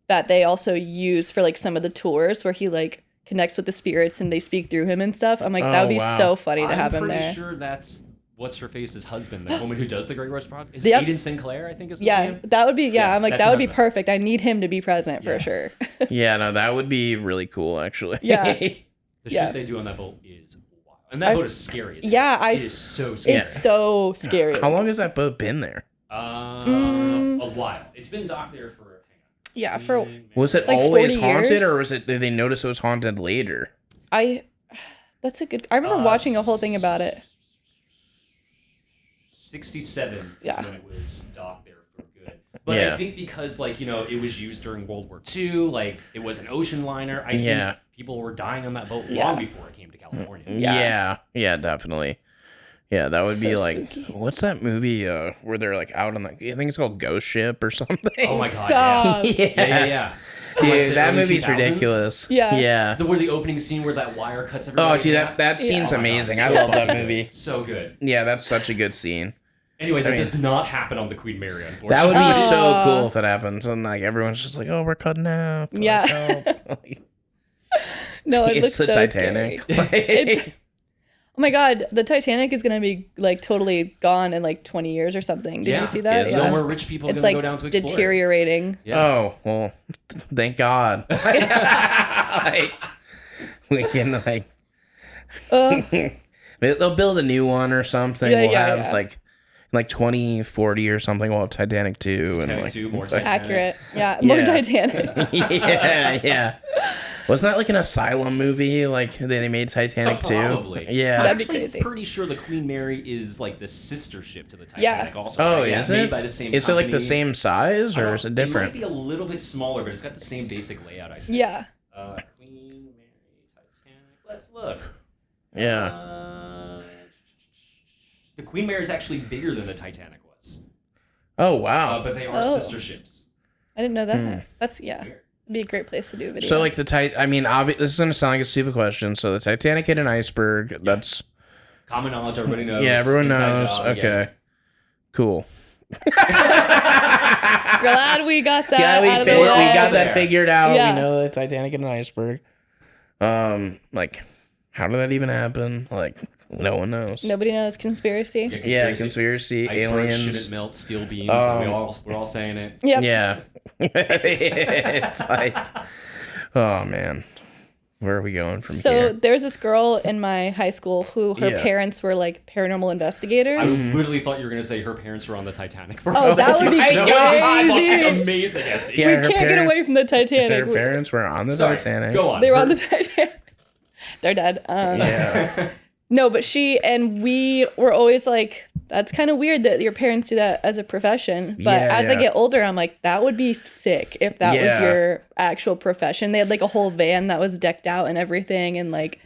that they also use for like some of the tours, where he like connects with the spirits and they speak through him and stuff. I'm like, that would be so funny to have him there. I'm pretty sure that's what's her face's husband, the woman who does the Great Rush Project. Is it Aiden Sinclair? I think is his name. That would be. I'm like, that would be perfect. I need him to be present for sure. Yeah, no, that would be really cool, actually. Yeah. The shit they do on that boat is wild, and that boat is scary. It is so scary. It's so scary. How long has that boat been there? A while. It's been docked there for. Was it like always haunted, years? Or did they notice it was haunted later? That's a good. I remember watching a whole thing about it. 67 is when it was docked there for good. But I think because it was used during World War II, like it was an ocean liner. I think people were dying on that boat long before it came to California. Yeah, definitely. Yeah, that would be like, spooky. What's that movie where they're like out on I think it's called Ghost Ship or something. Oh my god! Stop. Yeah. Dude, that movie's 2000s? Ridiculous. Yeah. It's where the opening scene where that wire cuts everybody. Oh, dude, that scene's amazing. God, I love that movie. So good. Yeah, that's such a good scene. Anyway, that does not happen on the Queen Mary, unfortunately. That would be so cool if that happens, and like everyone's just like, "Oh, we're cutting out." No, it looks the so Titanic. Scary. Oh my god, the Titanic is gonna be like totally gone in like 20 years or something. Did you see that? No more rich people are gonna go down to explore. It's like deteriorating. Yeah. Oh well, thank God. We can they'll build a new one or something. We'll have like 2040 or something. We'll have Titanic 2 and Titanic 2, more Titanic. Accurate. Yeah, more Titanic. Yeah. Wasn't that like an asylum movie? Like they made Titanic 2? Probably. Yeah. That'd be crazy. I'm pretty sure the Queen Mary is like the sister ship to the Titanic also. Oh, right? is it? Made by the same is company. It like the same size or is it different? It might be a little bit smaller, but it's got the same basic layout, I think. Yeah. Queen Mary Titanic. Let's look. Yeah. The Queen Mary is actually bigger than the Titanic was. Oh, wow. But they are sister ships. I didn't know that. That's, It'd be a great place to do a video. So, like, this is going to sound like a stupid question. So, the Titanic hit an iceberg. That's common knowledge. Everybody knows. Yeah, everyone Inside knows. job, okay. Cool. Glad we got that out of the way. We got that figured out. Yeah. We know the Titanic and an iceberg. Like, how did that even happen? Like, no one knows. Nobody knows. Conspiracy. Yeah, conspiracy. Aliens shouldn't melt steel beams. We're all saying it. Yep. Yeah. It's like, oh man, where are we going from here? So there's this girl in my high school who her parents were like paranormal investigators. I literally thought you were gonna say her parents were on the Titanic for Oh, that would be crazy. Amazing, Essie. Yeah, we can't get away from the Titanic. Her parents were on the Titanic. Go on. They were on the Titanic. They're dead. Yeah. No, but she and we were always like, that's kind of weird that your parents do that as a profession. But as I get older, I'm like, that would be sick if that was your actual profession. They had like a whole van that was decked out and everything, and like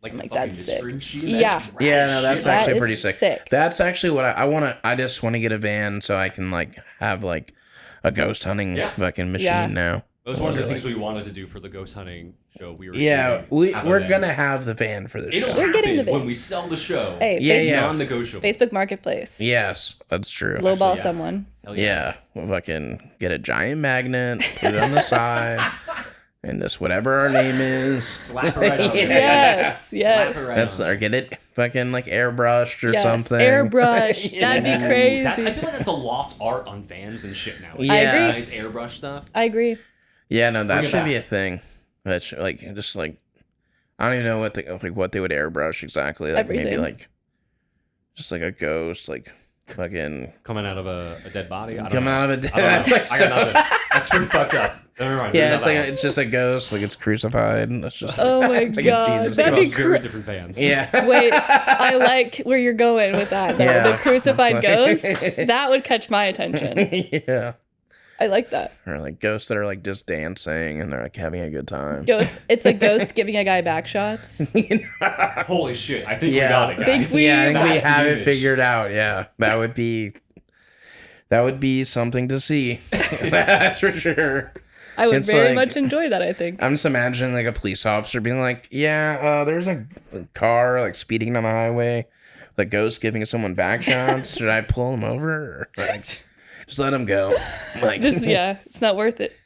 that's sick. Yeah, no, that's actually pretty sick. That's actually what I want to. I just want to get a van so I can like have like a ghost hunting fucking machine now. That was one of the things we wanted to do for the ghost hunting show. We're gonna have the van for the show. We're getting the van when we sell the show. Hey, non-negotiable. Facebook Marketplace. Yes, that's true. Lowball someone. We'll fucking get a giant magnet, put it on the side, and just whatever our name is, slap her right on there. Yes. That's or get it fucking like airbrushed or something. Airbrush. That'd be crazy. I feel like that's a lost art on vans and shit now. I agree. Nice airbrush stuff. I agree. Yeah, no, that should be a thing. That should, like, just like, I don't even know what they would airbrush exactly. Like everything. Maybe like, just like a ghost, like fucking coming out of a dead body. Out of a dead. That's like that's pretty fucked up. Never mind. Yeah, it's just a ghost, like it's crucified. And it's just. Oh my god, that'd be very different fans. Yeah. Wait, I like where you're going with that. Though. The crucified ghost. That would catch my attention. Yeah. I like that. Or like ghosts that are like just dancing and they're like having a good time. Ghost. It's a ghost giving a guy back shots. Holy shit! I think we got it, guys. I think we have it figured out. Yeah, that would be something to see. That's for sure. I would very much enjoy that. I think. I'm just imagining like a police officer being like, "Yeah, there's a car like speeding down the highway, the ghost giving someone back shots. Should I pull him over? Or, like, just let him go." Like, it's not worth it.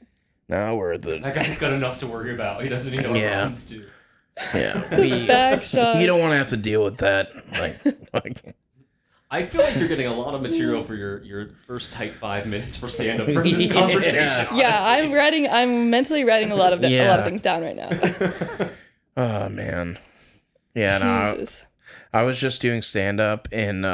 Not worth it. That guy's got enough to worry about. He doesn't need no runs to. Yeah, back shots. You don't want to have to deal with that. Like I feel like you're getting a lot of material for your first tight 5 minutes for stand up for this conversation. Yeah, I'm mentally writing a lot of things down right now. Oh man. Yeah, no. I was just doing stand up in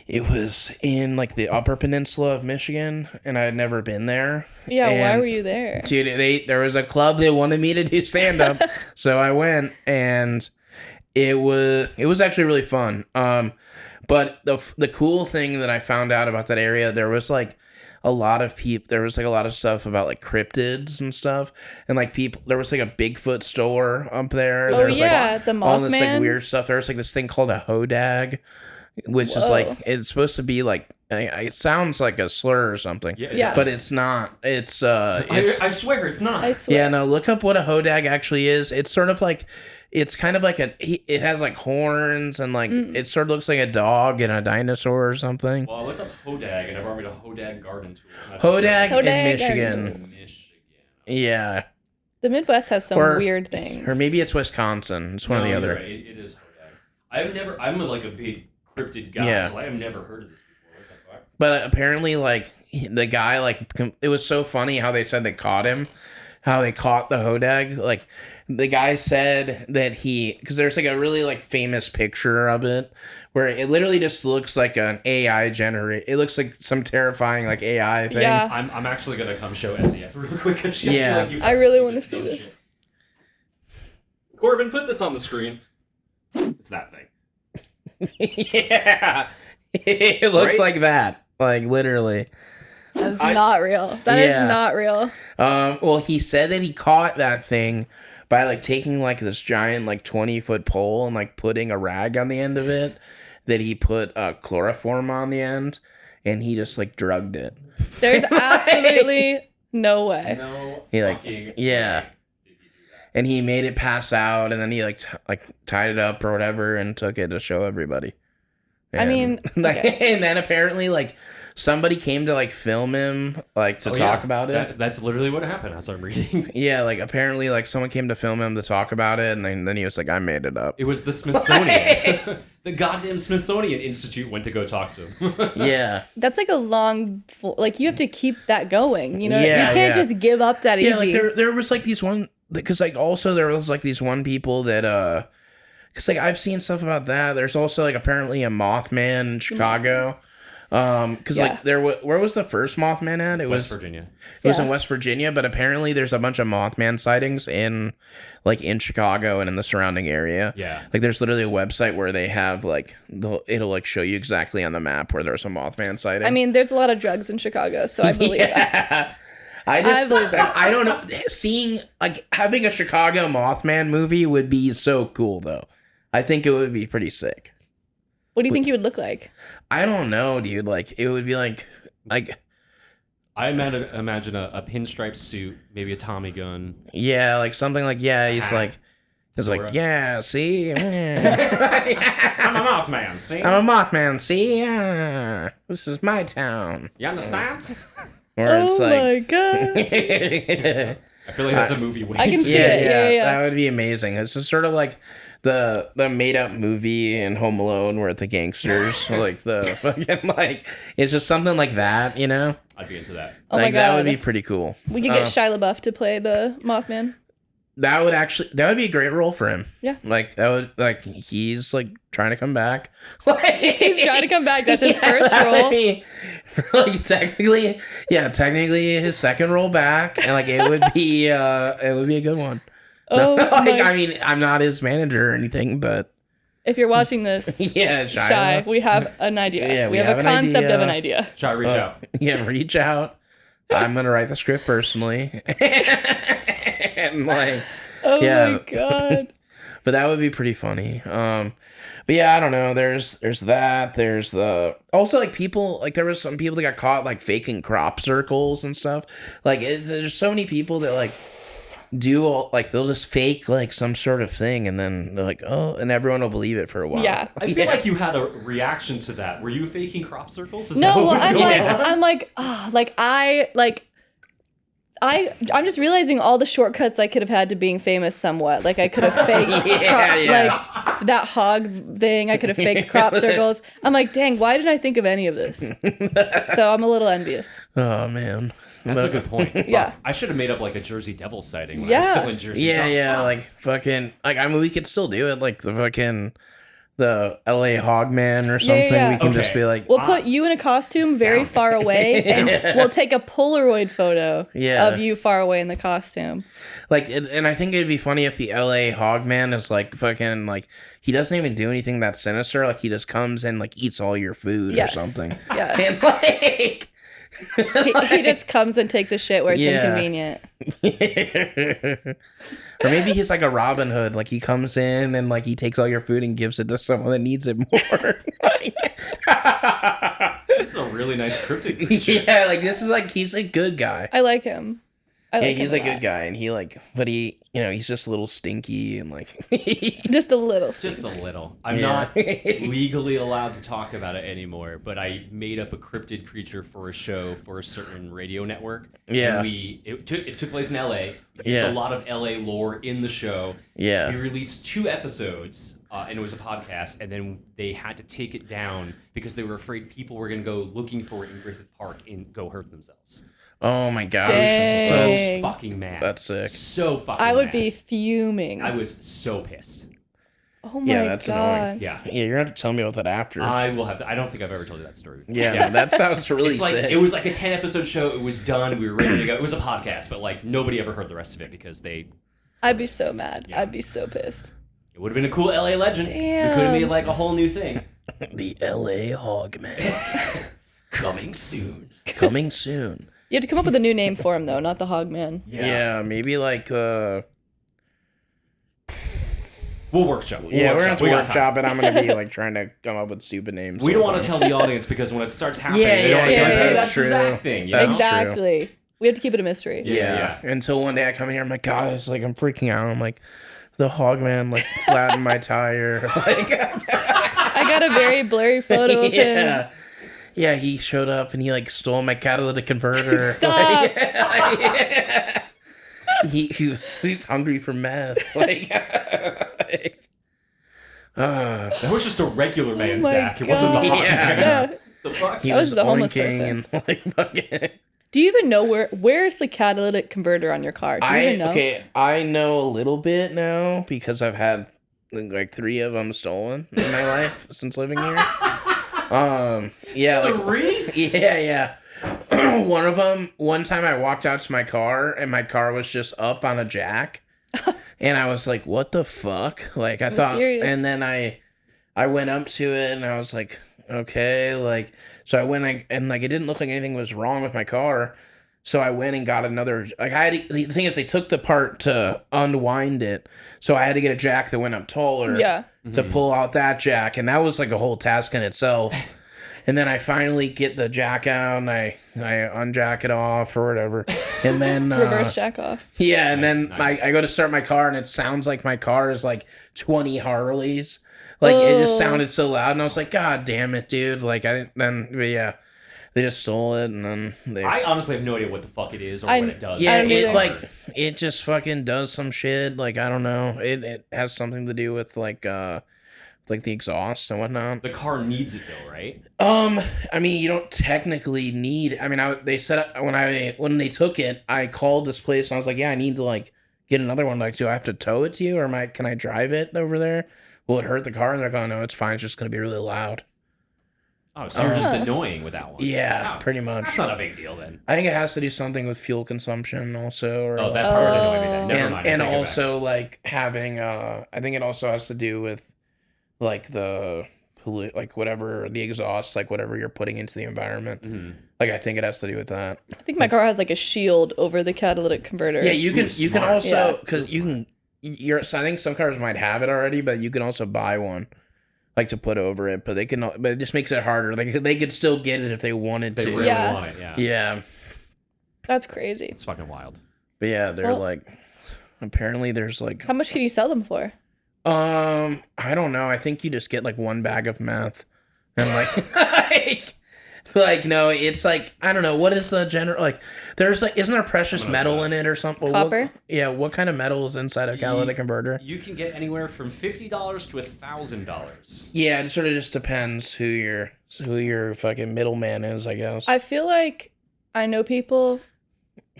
it was in like the Upper Peninsula of Michigan, and I had never been there. Yeah, why were you there? Dude, there was a club that wanted me to do stand up, so I went, and it was actually really fun. But the cool thing that I found out about that area, there was like a lot of stuff about like cryptids and stuff, and like there was like a Bigfoot store up there. Oh, yeah, the Mothman. All this like weird stuff. There was like this thing called a hodag, which is like, it's supposed to be like, it sounds like a slur or something. Yeah, but it's not. It's I swear it's not. I swear. Yeah, no, look up what a hodag actually is. It's sort of like, it's kind of like it has like horns and like it sort of looks like a dog and a dinosaur or something. Well, I looked up hodag and I brought me to Hodag Garden Tools. Hodag in Michigan. Yeah. The Midwest has some weird things. Or maybe it's Wisconsin. It's one or the other. Right. It is hodag. I'm like a big cryptid guy, so I have never heard of this before. What the fuck? But apparently, like, the guy, like, it was so funny how they said they caught him. How they caught the hodag. Like, the guy said that because there's like a really like famous picture of it where it literally just looks like an AI generate. It looks like some terrifying like AI thing. Yeah. I'm actually gonna come show Essie real quick. Yeah. I really want to see this. Shit. Corbin, put this on the screen. It's that thing. Yeah. It looks like that. Like literally. That's not real. That is not real. Well, he said that he caught that thing by like taking like this giant like 20-foot pole and like putting a rag on the end of it. That he put chloroform on the end, and he just like drugged it. There's absolutely no way. No. He like and he made it pass out, and then he like tied it up or whatever and took it to show everybody. mean, okay. And then apparently, like, somebody came to, like, film him, like, to talk about it. That's literally what happened as I'm reading. Yeah, like, apparently, like, someone came to film him to talk about it, and then he was like, I made it up. It was the Smithsonian. The goddamn Smithsonian Institute went to go talk to him. Yeah. That's like a long, like, you have to keep that going, you know? You can't just give up that easy. Yeah, like, there was, like, these one, because, like, also there was, like, these one people that, because, like, I've seen stuff about that. There's also, like, apparently a Mothman in Chicago. Because like where was the first Mothman at? It was West Virginia. It was in West Virginia, but apparently there's a bunch of Mothman sightings in Chicago and in the surrounding area. Yeah, like there's literally a website where they have like it'll like show you exactly on the map where there's a Mothman sighting. I mean, there's a lot of drugs in Chicago, so I believe that. I believe that. I don't know. Seeing like having a Chicago Mothman movie would be so cool, though. I think it would be pretty sick. What do you think he would look like? I don't know, dude. Like, it would be like I imagine a pinstripe suit, maybe a Tommy gun. Yeah, like something like he's like see, I'm a Mothman. See, I'm a Mothman. See, this is my town. You understand? Or it's like, my god! I feel like that's a movie. I can see it. Yeah, that would be amazing. It's just sort of like the made up movie in Home Alone where the gangsters like the fucking like it's just something like that, you know? I'd be into that. Oh my god, that would be pretty cool. We could get Shia LaBeouf to play the Mothman. That would be a great role for him. Yeah, like that would like he's like trying to come back. He's trying to come back. That's his first role. Like technically his second role back, and like it would be a good one. Oh, like, I mean, I'm not his manager or anything, but if you're watching this, Shy, we have an idea. Yeah, we have a concept of an idea. Shy, reach out. Yeah, reach out. I'm gonna write the script personally. And like, oh my god. But that would be pretty funny. But yeah, I don't know. There's that. There's the also like people like there was some people that got caught like faking crop circles and stuff. Like there's so many people that like do like they'll just fake like some sort of thing and then they're like, oh, and everyone will believe it for a while. Yeah, I feel like you had a reaction to that. Were you faking crop circles? I'm just realizing all the shortcuts I could have had to being famous somewhat. Like I could have faked like that hog thing. I could have faked crop circles. I'm like, dang, why didn't I think of any of this? So I'm a little envious. Oh man. That's a good point. Yeah. I should have made up like a Jersey Devil sighting when I was still in Jersey. Yeah, like fucking like I mean we could still do it like the fucking the LA Hogman or something. Yeah. We can just be like we'll put you in a costume very far away and we'll take a Polaroid photo of you far away in the costume. Like and I think it'd be funny if the LA Hogman is like fucking like he doesn't even do anything that sinister, like he just comes and like eats all your food or something. Yeah. And like he just comes and takes a shit where it's inconvenient. Or maybe he's like a Robin Hood. Like he comes in and like he takes all your food and gives it to someone that needs it more. This is a really nice cryptid creature. Yeah, like this is like he's a good guy. I like him. He's a good guy, and he like, but he, you know, he's just a little stinky and like, just a little. Just a little. I'm not legally allowed to talk about it anymore, but I made up a cryptid creature for a show for a certain radio network. Yeah. And it took place in LA. We used a lot of LA lore in the show. Yeah. We released 2 episodes, and it was a podcast, and then they had to take it down because they were afraid people were going to go looking for it in Griffith Park and go hurt themselves. Oh my gosh. Dang. So fucking mad. That's sick. So fucking I would mad. be fuming. I was so pissed. Oh my god. That's annoying. Yeah. Yeah, you're gonna have to tell me about that after. I will have to. I don't think I've ever told you that story. Yeah, that sounds really it's like, sick. It was like a 10-episode show. It was done. We were ready to go. It was a podcast, but like nobody ever heard the rest of it because they... I'd be so mad. Yeah. I'd be so pissed. It would have been a cool LA legend. Damn. We could have made like a whole new thing. The LA Hogman. Coming soon. Coming soon. You have to come up with a new name for him, though, not the Hogman. Yeah, maybe like We'll workshop. We're gonna have to workshop it. I'm gonna be like trying to come up with stupid names. We don't want to tell the audience because when it starts happening, they don't want to go, hey, that's the Zach thing. You know? Exactly. We have to keep it a mystery. Yeah. Until one day I come here, I'm like, God, it's like I'm freaking out. I'm like, the Hogman like flattened my tire. Like I got a very blurry photo of him. Yeah, he showed up and he like stole my catalytic converter. Stop. He's hungry for meth. That was just a regular man, Zach. It wasn't the hot man. Yeah. The fuck? He was the homeless person. And, do you even know where's the catalytic converter on your car? Do you even know? Okay, I know a little bit now because I've had like 3 of them stolen in my life since living here. Yeah, like 3? Yeah. One of them, one time I walked out to my car and my car was just up on a jack. And I was like, what the fuck? Like, I thought, and then I went up to it and I was like, okay, like, so I went and like, it didn't look like anything was wrong with my car. So I went and got another, like, the thing is, they took the part to unwind it. So I had to get a jack that went up taller to pull out that jack. And that was like a whole task in itself. And then I finally get the jack out and I unjack it off or whatever. And then reverse jack off. Yeah, and then I go to start my car and it sounds like my car is like 20 Harleys. Like it just sounded so loud and I was like, God damn it, dude. Like but yeah. They just stole it and then I honestly have no idea what the fuck it is or what it does. Yeah, it just fucking does some shit. Like, I don't know. It has something to do with like the exhaust and whatnot. The car needs it though, right? I mean, you don't technically need. I mean, they set up when they took it. I called this place and I was like, yeah, I need to like get another one. Like, do I have to tow it to you or can I drive it over there? Will it hurt the car? And they're going, no, it's fine. It's just gonna be really loud. Oh, so you're just annoying with that one. Yeah, pretty much. That's not a big deal then. I think it has to do something with fuel consumption also. Or that part would annoy me then. Never mind. And also like having I think it also has to do with like whatever the exhaust, like whatever you're putting into the environment. Mm-hmm. Like I think it has to do with that. I think my car has like a shield over the catalytic converter. Yeah, you can also because I think some cars might have it already, but you can also buy one. Like to put over it, but it just makes it harder. Like they could still get it if they wanted to. They really want it, yeah. Yeah. That's crazy. It's fucking wild. But yeah, they're apparently there's like. How much can you sell them for? I don't know. I think you just get like 1 bag of meth, and no, it's like I don't know what is the general like. There's like, isn't there precious metal in it or something? Copper? What kind of metal is inside a catalytic converter? You can get anywhere from $50 to $1,000. Yeah, it sort of just depends who your fucking middleman is, I guess. I feel like I know people.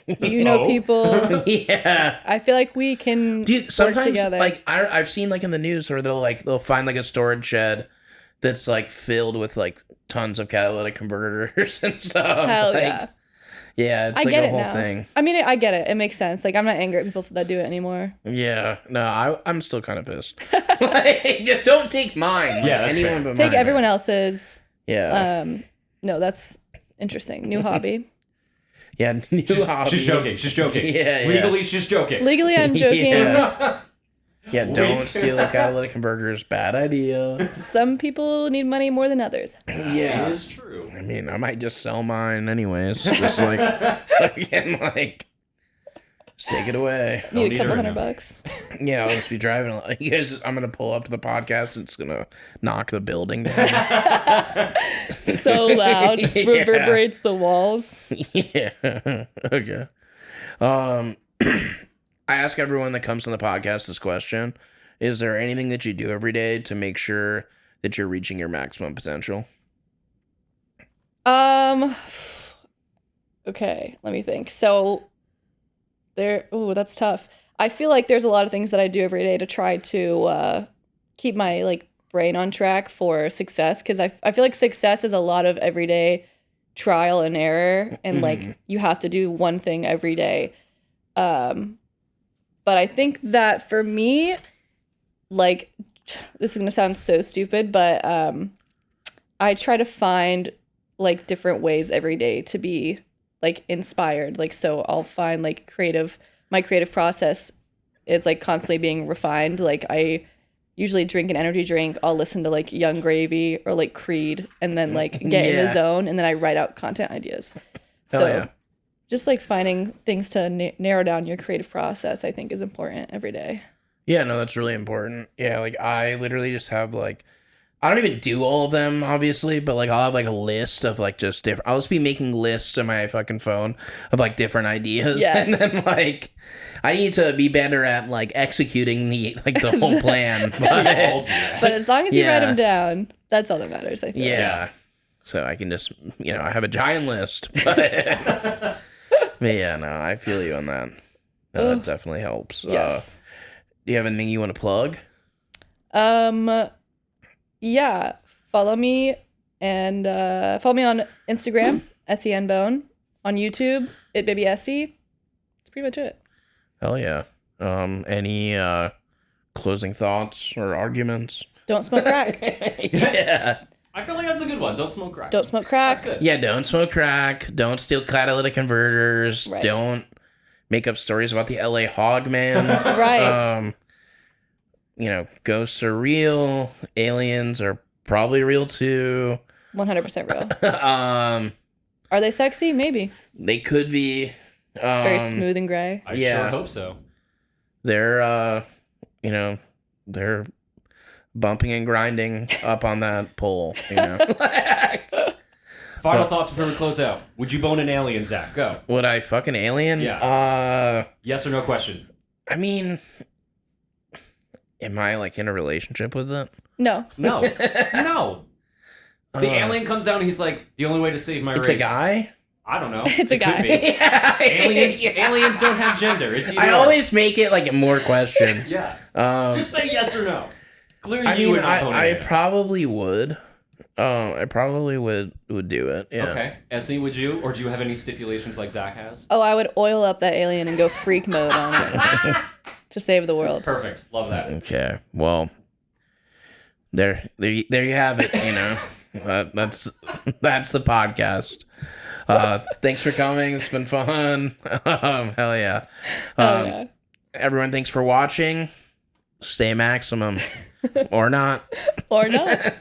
You know people. Yeah. I feel like we can work together. Like I've seen like in the news where they'll find like a storage shed that's like filled with like tons of catalytic converters and stuff. Hell yeah. Yeah, it's like a whole thing. I mean, I get it. It makes sense. Like, I'm not angry at people that do it anymore. Yeah. No, I'm still kind of pissed. Just don't take mine. Yeah, that's anyone fair. but take mine. everyone else's. Yeah. No, that's interesting. New hobby. Yeah, hobby. She's joking. Yeah. Legally, she's joking. Legally, I'm joking. Yeah, don't steal a catalytic converters. Bad idea. Some people need money more than others. Yeah, it is true. I mean, I might just sell mine anyways. Just like, again, like, just take it away. Need a couple $100. Yeah, I'll just be driving. You guys, I'm gonna pull up to the podcast. It's gonna knock the building down. So loud, reverberates the walls. Yeah. Okay. I ask everyone that comes on the podcast this question. Is there anything that you do every day to make sure that you're reaching your maximum potential? Okay, let me think. So that's tough. I feel like there's a lot of things that I do every day to try to keep my like brain on track for success, because I feel like success is a lot of everyday trial and error, and like you have to do one thing every day. But I think that for me, like, this is going to sound so stupid, but I try to find, like, different ways every day to be, like, inspired. Like, so I'll find, like, my creative process is, like, constantly being refined. Like, I usually drink an energy drink. I'll listen to, like, Young Gravy or, like, Creed, and then, like, get in the zone, and then I write out content ideas. So just like finding things to narrow down your creative process, I think is important every day. Yeah, no, that's really important. Yeah, like I literally just have like I don't even do all of them, obviously, but like I'll have like a list of like just different. I'll just be making lists on my fucking phone of like different ideas, and then like I need to be better at like executing the whole plan. But as long as you write them down, that's all that matters. I feel. Yeah. So I can just I have a giant list, but yeah, no, I feel you on that. No, that definitely helps. Yes. Do you have anything you want to plug? Yeah, follow me and follow me on Instagram, Essie and Bone, on YouTube, Baby Essie. That's pretty much it. Hell yeah. Any closing thoughts or arguments? Don't smoke crack. Yeah. I feel like that's a good one. Don't smoke crack. Don't smoke crack. That's good. Yeah, don't smoke crack. Don't steal catalytic converters. Right. Don't make up stories about the LA Hog Man. Right. Ghosts are real. Aliens are probably real too. 100% real. Are they sexy? Maybe. They could be. Very smooth and gray. I sure hope so. They're, they're bumping and grinding up on that pole, Final thoughts before we close out. Would you bone an alien, Zach? Go. Would I fuck an alien? Yeah. Yes or no question? I mean, am I like in a relationship with it? No. No. The alien comes down and he's like, the only way to save my race. It's a guy? I don't know. It's a guy. Yeah. Aliens don't have gender. It's I always make it like more questions. Yeah. Just say yes or no. Clearly, I probably would. I probably would do it. Yeah. Okay. Essie, would you? Or do you have any stipulations like Zach has? Oh, I would oil up that alien and go freak mode on it to save the world. Perfect. Love that. Okay. Well, there you have it. That's the podcast. Thanks for coming. It's been fun. Hell yeah. Everyone, thanks for watching. Stay maximum. Or not. Or not.